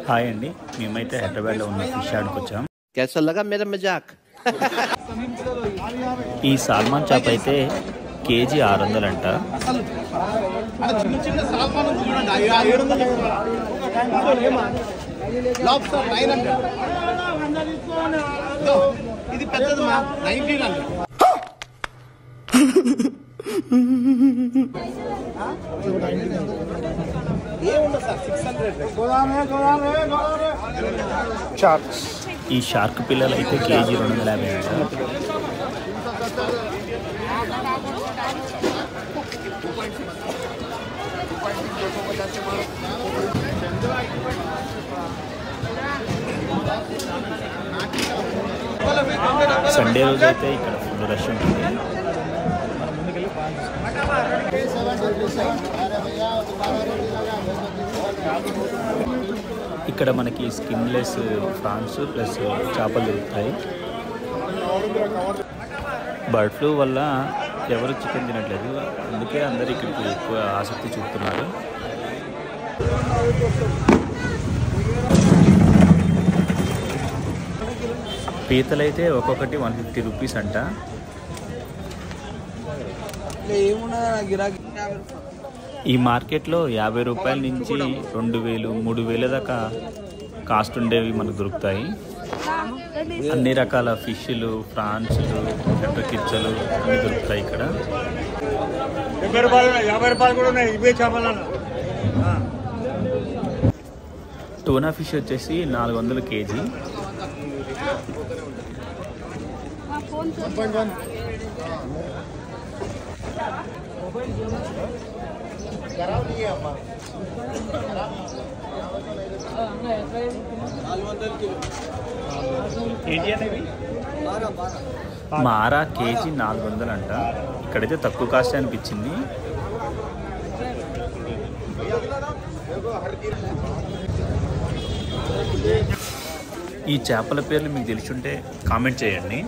Hi అండి, మేమైతే హైదరాబాద్లో ఉన్న ఫిష్ యార్డ్కి వచ్చాం. कैसा लगा मेरा मजाक? ఈ సాల్మాన్ చేప అయితే కేజీ 600 అంట. ఇది పెద్దది 1900. ఈ షార్క్ పిల్లలు అయితే కేజీ 250 అంట. సండే రోజు అయితే ఇక్కడ ఫుల్ రష్ ఉంటుంది. ఇక్కడ మనకి స్కిన్లెస్ ప్రాన్స్ ప్లస్ చేపలు దొరుకుతాయి. బర్డ్ ఫ్లూ వల్ల ఎవరు చికెన్ తినట్లేదు, అందుకే అందరు ఇక్కడికి ఎక్కువ ఆసక్తి చూపుతున్నారు. పీతలైతే ఒక్కొక్కటి 150 రూపీస్ అంట. ఈ మార్కెట్లో 50 రూపాయల నుంచి 2000, 3000 దాకా కాస్ట్ ఉండేవి మనకు దొరుకుతాయి. అన్ని రకాల ఫిష్లు, ఫ్రాన్స్లు, కిచ్చలు అన్నీ దొరుకుతాయి ఇక్కడ. టూనా ఫిష్ వచ్చేసి 400 కేజీ. మారా కేజీ 400 అంట. ఇక్కడైతే తక్కువ కాస్ట్ అనిపించింది. ఈ చేపల పేర్లు మీకు తెలిసుంటే కామెంట్ చేయండి.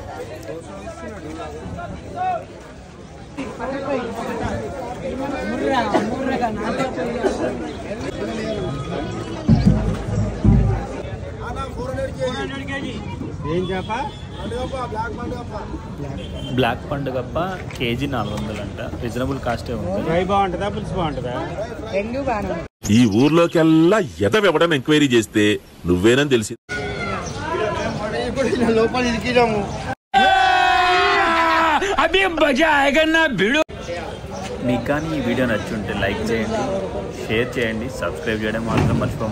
బ్లాక్ పండుగప్ప కేజీ 400 అంట. రీజనబుల్ కాస్టే ఉంది. ఈ ఊర్లోకెల్లా ఎదవెవడని ఎంక్వైరీ చేస్తే నువ్వేనని తెలిసి మీకు కానీ ఈ వీడియో నచ్చుంటే లైక్ చేయండి, షేర్ చేయండి, సబ్స్క్రైబ్ చేయడం మాత్రం మర్చిపోకండి.